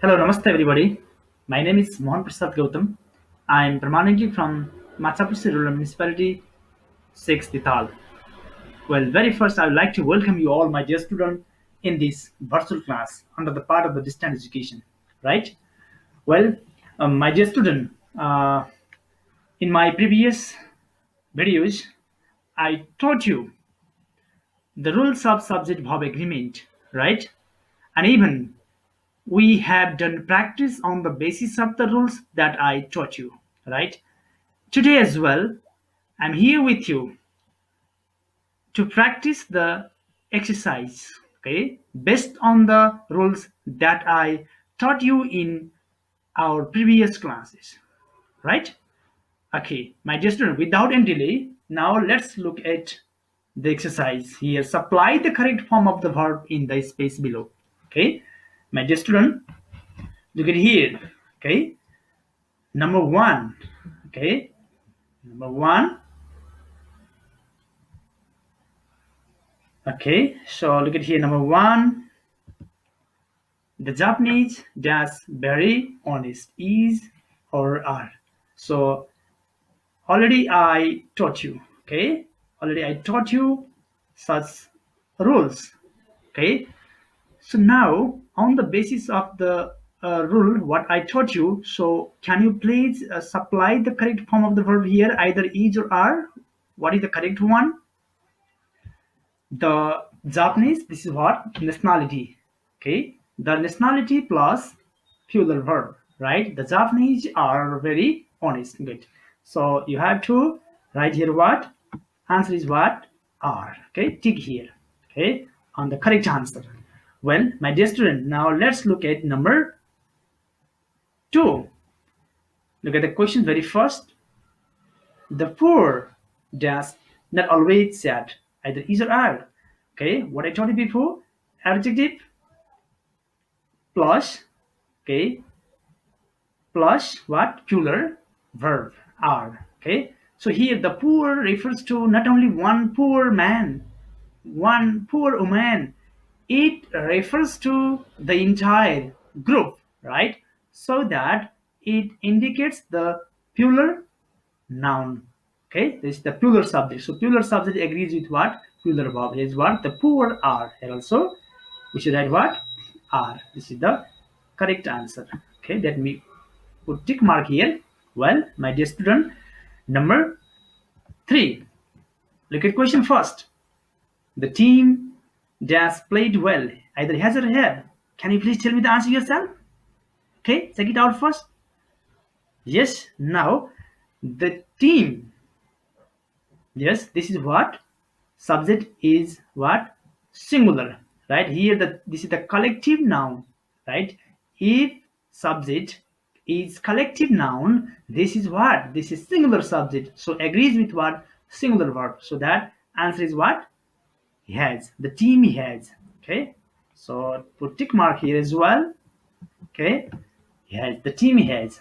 Hello, namaste everybody. My name is Mohan Prasad Gautam. I am permanently from Machapussi Rural Municipality, 6 Tital. Well, very first, I would like to welcome you all, my dear students, in this virtual class under the part of the distance education. Right? Well, my dear student, in my previous videos, I taught you the rules of subject verb agreement, right? And even we have done practice on the basis of the rules that I taught you, right? Today as well, I'm here with you to practice the exercise, okay, based on the rules that I taught you in our previous classes, right? Okay, my dear student, without any delay, now let's look at the exercise here. Supply the correct form of the verb in the space below. Okay, my dear student, look at here. Okay, number one. Okay, number one. Okay, so look at here. Number one, the Japanese dash very honest is or are. So already I taught you. Okay, already I taught you such rules. Okay, so now on the basis of the rule what I taught you, so can you please supply the correct form of the verb here, either is or are? What is the correct one? The Japanese, this is what? Nationality. Okay, the nationality plus plural verb, right? The Japanese are very honest. Good. So you have to write here what? Answer is what? Are. Okay, tick here. Okay, on the correct answer. Well, my dear student, now let's look at number two. Look at the question very first. The poor dash not always sad, either is or are. Okay, what I told you before, adjective plus, okay, plus what? Plural verb are. Okay, so here the poor refers to not only one poor man, one poor woman, it refers to the entire group, right? So that it indicates the plural noun. Okay, this is the plural subject. So plural subject agrees with what? Plural verb. Here is what? The poor are. Here also we should write what? Are. This is the correct answer. Okay, let me put tick mark here. Well, my dear student, number three. Look at question first. The team dash played well. Either has or have. Can you please tell me the answer yourself? Okay, check it out first. Yes, now the team. Yes, this is what? Subject is what? Singular. Right? Here the this is the collective noun. Right? If subject is collective noun, this is what? This is singular subject. So agrees with what? Singular verb. So that answer is what? He has. The team he has. Okay. So put tick mark here as well. Okay. He has. The team he has.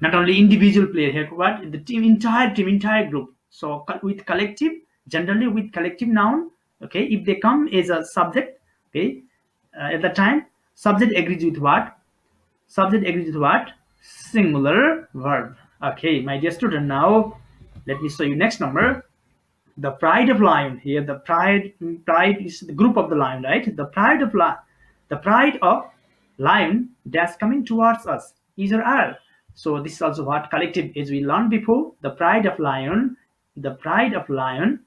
Not only individual player here, but the team, entire group. So with collective, generally with collective noun, okay, if they come as a subject, okay, at the time, subject agrees with what? Subject agrees with what? Singular verb. Okay, my dear student, now let me show you next number. The pride of lion here, the pride is the group of the lion, right? The pride of lion that's coming towards us is or are. So this is also what? Collective, as we learned before. The pride of lion, the pride of lion.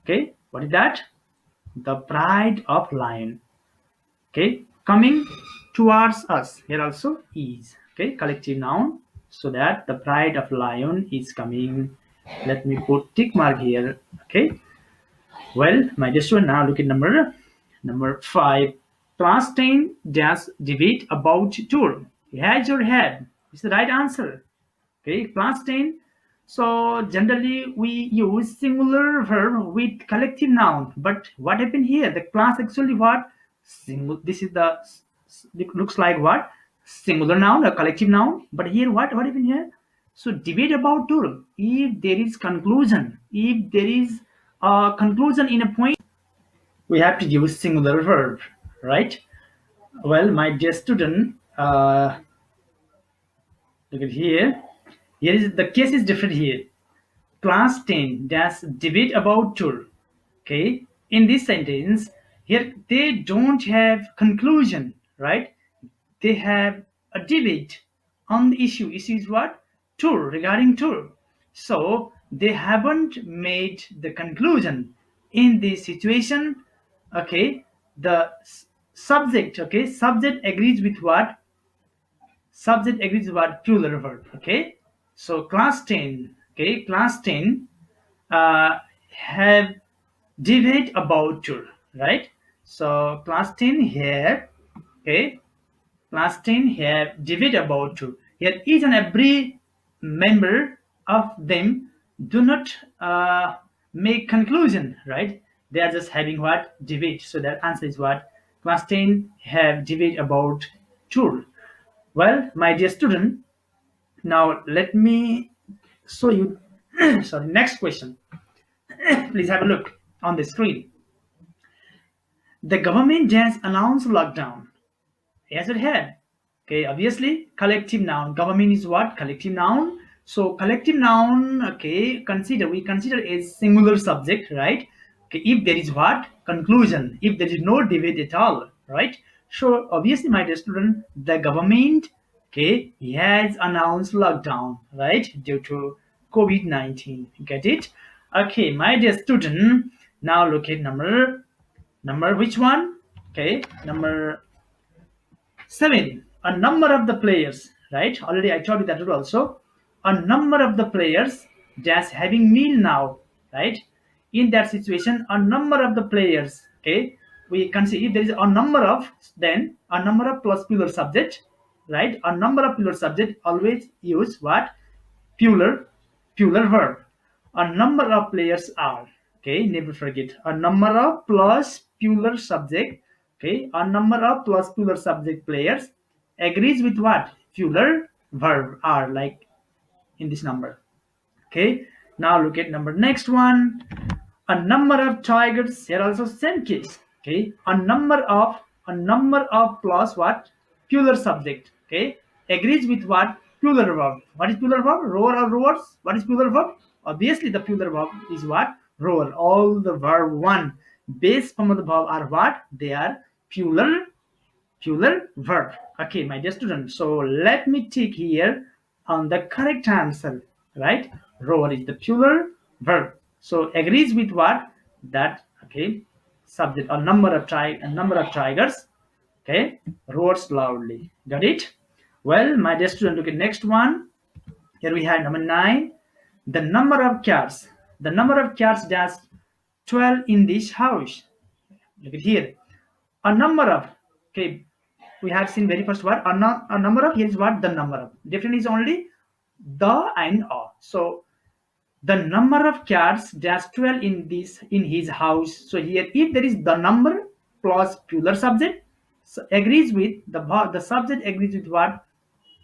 Okay, what is that? The pride of lion. Okay, coming towards us here also is. Okay, collective noun. So that the pride of lion is coming. Let me put tick mark here. Okay, well, my dear student, now look at number five. Class 10 dash debate about tour. Has or had? It's the right answer. Okay, class 10. So generally we use singular verb with collective noun. But what happened here? The class actually what? Single. This is the it looks like what? Singular noun, a collective noun. But here what happened here? So debate about tour. If there is conclusion, if there is a conclusion in a point, we have to use singular verb, right? Well, my dear student, uh, look at here. Here is the case is different here. Class 10 dash debate about tour. Okay, in this sentence here they don't have conclusion, right? They have a debate on the issue is what? Tour, regarding tour. So they haven't made the conclusion in this situation. Okay, the subject, okay, subject agrees with what? Subject agrees with what? Plural verb. Okay, so class 10, okay, class 10 have debate about tour, right? So class 10 here, okay, class 10 have debate about tour. Here each and every member of them do not make conclusion, right? They are just having what? Debate. So that answer is what? Class 10 have debate about tour. Well, my dear student, now let me show you sorry, next question. Please have a look on the screen. The government has announced lockdown. Yes, it had. Okay, obviously, collective noun. Government is what? Collective noun. So collective noun, okay, we consider a singular subject, right? Okay, if there is what? Conclusion. If there is no debate at all, right? So obviously, my dear student, the government, okay, has announced lockdown, right? Due to COVID-19. Get it? Okay, my dear student, now look at number which one? Okay, number 7, a number of the players, right? Already I told you that rule also. A number of the players just having meal now, right? In that situation, a number of the players, okay, we can see if there is a number of, then a number of plus plural subject, right? A number of plural subject always use what? Plural, plural verb. A number of players are, okay, never forget, a number of plus plural subject, okay, a number of plus plural subject players agrees with what? Plural verb are, like in this number. Okay, now look at number next one. A number of tigers, here also same case. Okay, a number of plus what? Plural subject. Okay, agrees with what? Plural verb. What is plural verb? Roar or roars? What is plural verb? Obviously the plural verb is what? Roar. All the verb one base form of the verb are what? They are plural verb. Okay, my dear student, so let me take here on the correct answer, right? Roar is the plural verb. So agrees with what? That, okay, subject, a number of tigers, okay, roars loudly. Got it? Well, my dear student, look at next one. Here we have number 9. The number of cats. The number of cats dash 12 in this house. Look at here. A number of, okay, we have seen very first word, a number of. Here is what? The number of. Different is only the and a. So the number of cats dash 12 in his house. So here if there is the number plus plural subject, so agrees with the subject agrees with what?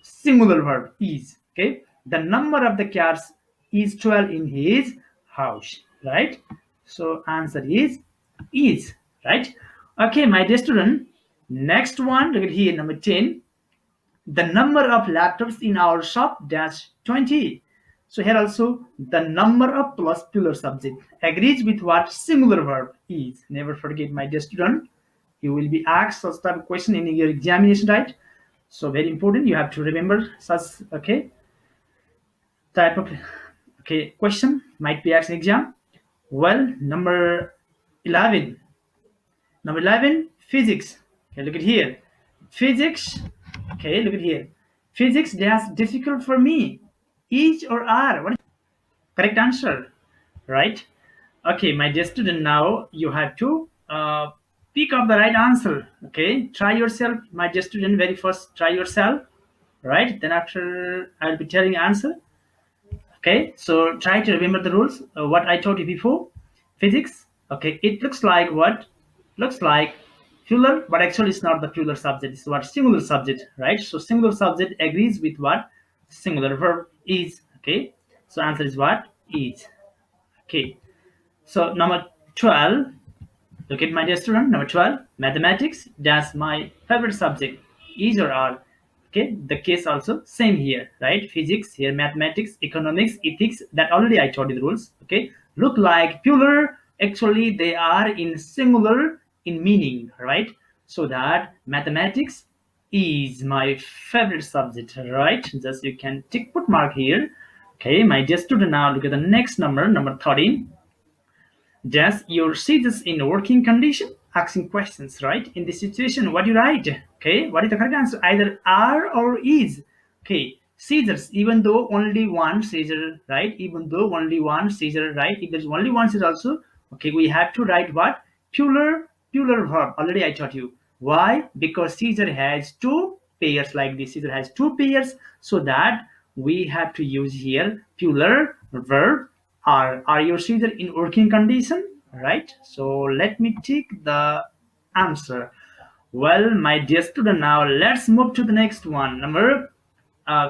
Singular verb is. Okay, the number of the cats is 12 in his house, right? So answer is, right? Okay, my dear student, next one, look at here, number 10. The number of laptops in our shop dash 20. So here also the number of plus plural subject agrees with what? Singular verb is. Never forget, my dear student, you will be asked such type of question in your examination, right? So very important, you have to remember such, okay, type of, okay, question might be asked in exam. Well, number 11. Number 11, physics. Okay, look at here. Physics. Okay, look at here. Physics, that's difficult for me. Each or are? What is correct answer? Right? Okay, my dear student, now you have to pick up the right answer. Okay, try yourself, my dear student. Very first, try yourself. Right? Then after, I'll be telling answer. Okay, so try to remember the rules, what I told you before. Physics, okay, it looks like what? Looks like plural, but actually it's not the plural subject, it's what? Singular subject, right? So singular subject agrees with what? Singular verb is. Okay, so answer is what? Is. Okay, so number 12, look at my dear student, number 12, mathematics, that's my favorite subject. Is or are? Okay, the case also same here, right? Physics here, mathematics, economics, ethics, that already I told you the rules. Okay, look like plural, actually they are in singular in meaning, right? So that mathematics is my favorite subject, right? Just you can tick put mark here. Okay, my dear student, now look at the next number, number 13. Just your scissors in working condition, asking questions, right? In this situation, what do you write? Okay, what is the correct answer? Either are or is. Okay, scissors, even though only one scissor, right? Even though only one scissor, right? If there's only one scissor also, okay, we have to write what? Plural verb. Already I taught you. Why? Because scissor has two pairs like this. Scissor has two pairs, so that we have to use here plural verb are your scissors in working condition, right? So let me take the answer. Well, my dear student, now let's move to the next one. Number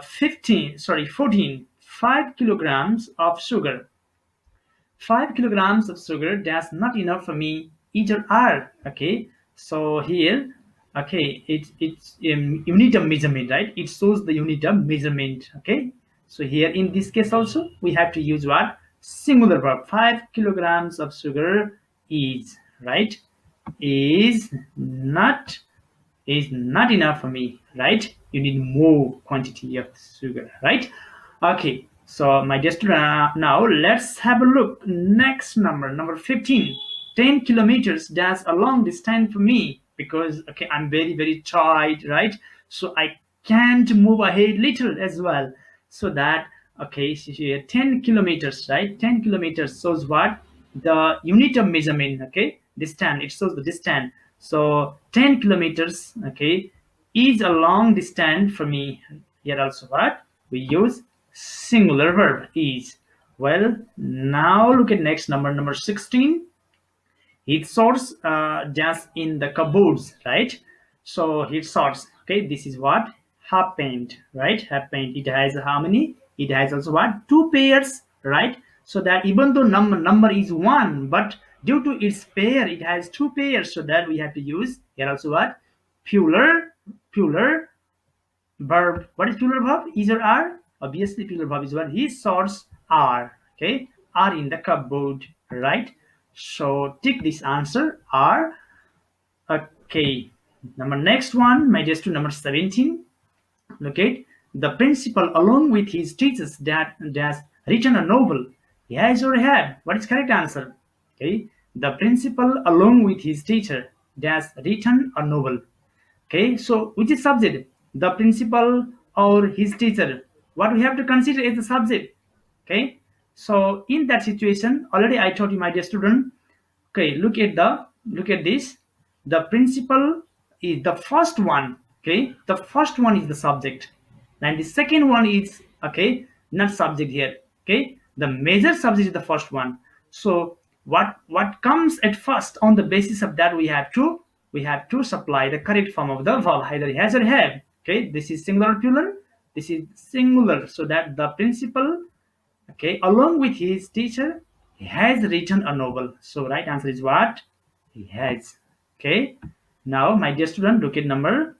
15, sorry, 14. 5 kilograms of sugar. 5 kilograms of sugar, that's not enough for me. Either are. Okay, so here, okay, it's unit of measurement, right? It shows the unit of measurement. Okay, so here in this case also we have to use what? Singular verb. 5 kilograms of sugar is, right, is not, is not enough for me, right? You need more quantity of sugar, right? Okay, so my dear student, now let's have a look. Next number, number 15. 10 kilometers, that's a long distance for me because, okay, I'm very tired, right? So I can't move ahead little as well. So that, okay, so here 10 kilometers, right? 10 kilometers shows what? The unit of measurement, okay? Distance, it shows the distance. So 10 kilometers, okay, is a long distance for me. Here also what? We use singular verb is. Well, now look at next number, number 16. It sorts just in the cupboards, right? So it sorts. Okay, this is what happened, right? Happened. It has how many? It has also what? Two pairs, right? So that even though number is one, but due to its pair, it has two pairs. So that we have to use here also what? Plural verb. What is plural verb? Is or are? Obviously, plural verb is what? His sorts are. Okay, are in the cupboard, right? So take this answer are. Okay. Number next one, my dear student, number 17. Look at the principal along with his teachers that has written a novel. Yes or have? What is correct answer? Okay. The principal along with his teacher has written a novel. Okay, so which is subject? The principal or his teacher? What we have to consider is the subject. Okay, so in that situation, already I taught you, my dear student. Okay, look at this. The principal is the first one. Okay, the first one is the subject, and the second one is, okay, not subject here. Okay, the major subject is the first one. So what comes at first, on the basis of that we have to supply the correct form of the verb, either has or have. Okay, this is singular plural, this is singular, so that the principal, okay, along with his teacher, he has written a novel. So right answer is what? He has. Okay, now my dear student, look at number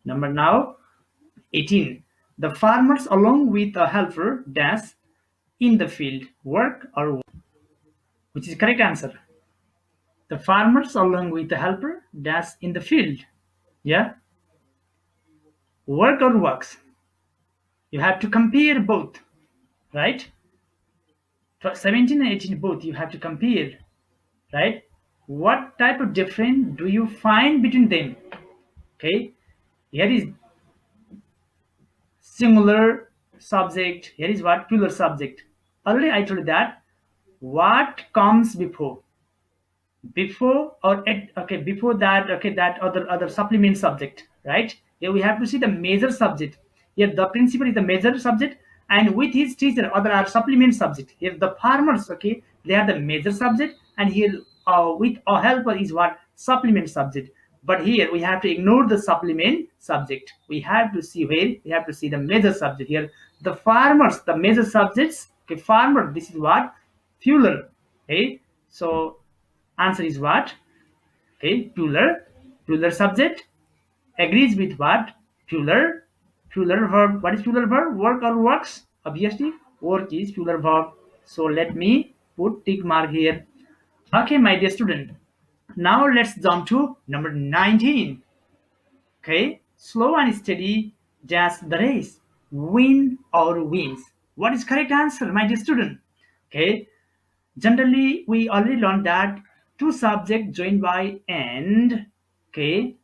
now 18. The farmers along with a helper dash in the field, work or work. Which is correct answer? The farmers along with the helper dash in the field. Yeah, work or works. You have to compare both, right? For 17 and 18 both you have to compare, right? What type of difference do you find between them? Okay, here is singular subject, here is what? Plural subject. Already I told you that what comes before or at, okay, before that, okay, that other supplement subject, right? Here we have to see the major subject. Here the principal is the major subject, and with his teacher other are supplement subject. Here the farmers, okay, they are the major subject, and here with a helper is what? Supplement subject. But here we have to ignore the supplement subject. We have to see where? We have to see the major subject. Here the farmers, the major subjects, okay, farmer, this is what? Fuller. Okay, so answer is what? Okay, plural. Plural subject agrees with what? Plural Plural verb. What is plural verb? Work or works? Obviously, work is plural verb. So let me put tick mark here. Okay, my dear student. Now let's jump to number 19. Okay, slow and steady dash the race. Win or wins. What is correct answer, my dear student? Okay, generally we already learned that two subjects joined by and. Okay,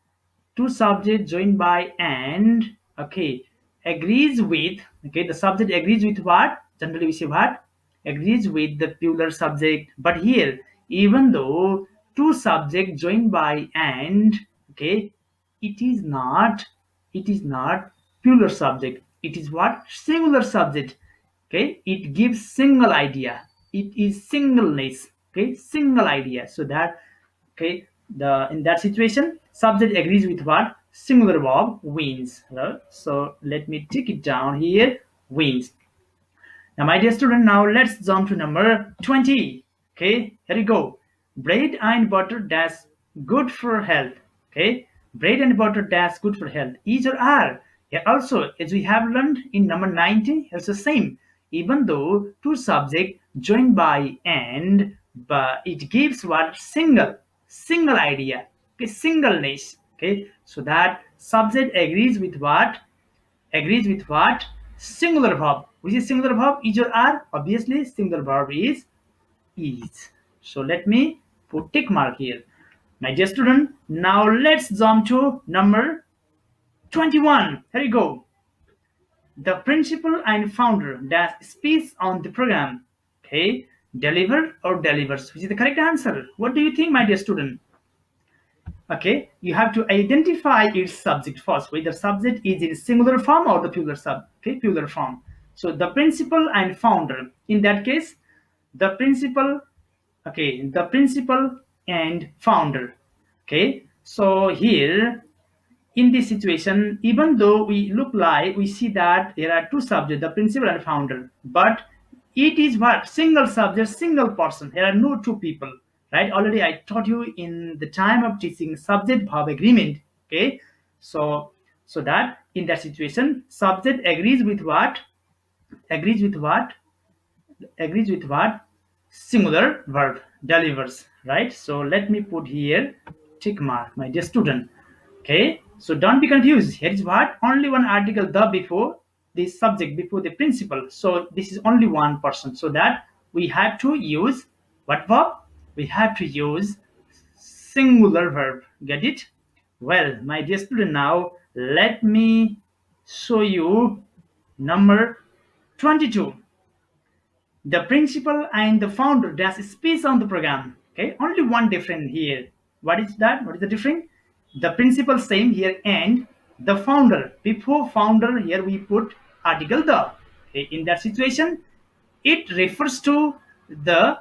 two subjects joined by and. Okay, agrees with. Okay, the subject agrees with what? Generally we say what? Agrees with the plural subject. But here, even though two subjects joined by and. Okay, it is not plural subject. It is what? Singular subject. Okay, it gives single idea. It is singleness. Okay, single idea. So that, okay, the in that situation subject agrees with what? Singular verb wins, right? So let me take it down here. Wins. Now, my dear student, now let's jump to number 20. Okay, here we go. Bread and butter that's good for health. Okay, bread and butter that's good for health. Is or are. Here also, as we have learned in number 19, it's the same. Even though two subjects joined by and, but it gives what? Single idea. Okay, singleness. Okay, so that subject agrees with what? Agrees with what? Singular verb. Which is singular verb? Is or are? Obviously, singular verb is. So let me put tick mark here. My dear student, now let's jump to number 21. Here we go. The principal and founder that speaks on the program. Okay, deliver or delivers, which is the correct answer. What do you think, my dear student? Okay, you have to identify its subject first, whether subject is in singular form or the plural form. So the principal and founder, in that case, the principal. Okay, the principal and founder. Okay, so here in this situation, even though we look like, we see that there are two subjects, the principal and founder, but it is what? Single subject, single person. There are no two people, right? Already I taught you in the time of teaching subject verb agreement. Okay, so that in that situation, subject agrees with what? Agrees with what? Agrees with what? Singular verb delivers, right? So let me put here tick mark, my dear student. Okay, so don't be confused. Here is what? Only one article, the, before the subject, before the principal. So this is only one person. So that we have to use what verb? We have to use singular verb. Get it? Well, my dear student, now let me show you number 22. The principal and the founder, there's space on the program. Okay, only one difference here. What is that? What is the difference? The principal same here, and the founder, before founder here we put article the. Okay, in that situation it refers to the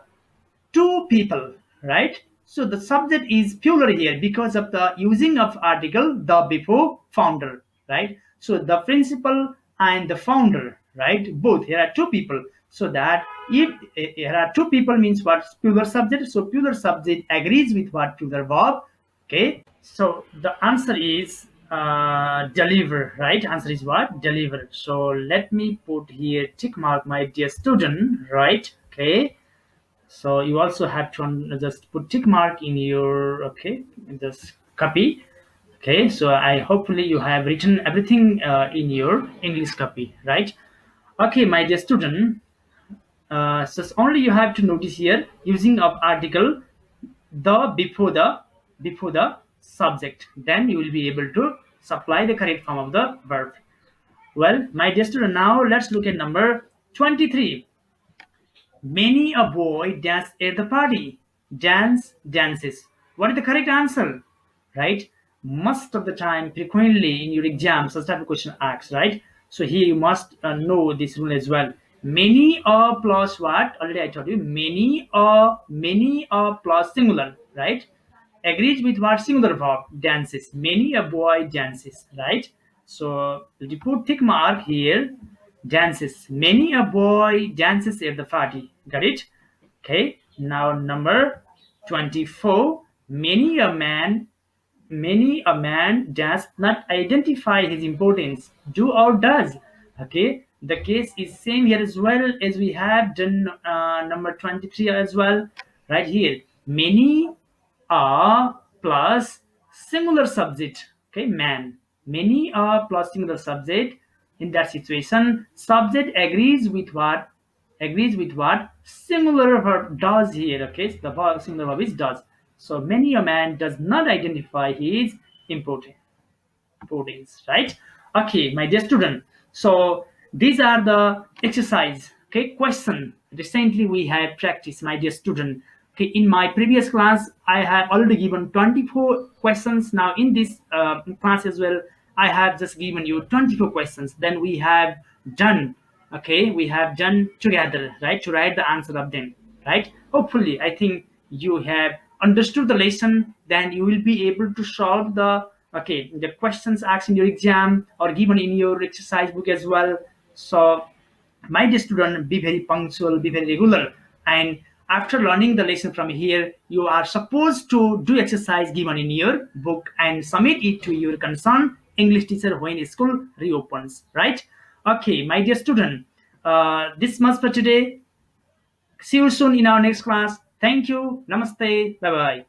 two people, right? So the subject is plural here because of the using of article the before founder, right? So the principal and the founder, right? Both, here are two people. So that if here are two people means what? Plural subject. So plural subject agrees with what? Plural verb. Okay. So the answer is deliver, right? Answer is what? Deliver. So let me put here tick mark, my dear student, right? Okay, so you also have to just put tick mark in your, okay, in this copy. Okay, so I hopefully you have written everything in your English copy, right? Okay, my dear student, so only you have to notice here using of article the before the subject, then you will be able to supply the correct form of the verb. Well, my dear student, now let's look at number 23. Many a boy dances at the party. Dances. What is the correct answer? Right? Most of the time, frequently in your exams, such type of question asks, right? So here you must know this rule as well. Many a plus what? Already I told you. Many a plus singular, right? Agrees with what? Singular verb, dances. Many a boy dances, right? So you put tick mark here. Dances. Many a boy dances at the party. Got it? Okay. Now number 24. Many a man many a man does not identify his importance, do or does. Okay, the case is same here as well as we have done number 23 as well, right here. Many are plus singular subject. Okay, man. Many are plus singular subject. In that situation, subject agrees with what singular verb does here. Okay, so the singular verb is does. So many a man does not identify his important importance, right? Okay, my dear student. So these are the exercise, okay, question. Recently we have practiced, my dear student. Okay, in my previous class, I have already given 24 questions. Now in this class as well, I have just given you 24 questions. Then we have done, okay, we have done together, right, to write the answer of them, right? Hopefully, I think you have understood the lesson. Then you will be able to solve the questions asked in your exam or given in your exercise book as well. So my dear student, be very punctual, be very regular, and after learning the lesson from here, you are supposed to do exercise given in your book and submit it to your concerned English teacher when school reopens, right? Okay, my dear student, this much for today. See you soon in our next class. Thank you. Namaste. Bye bye.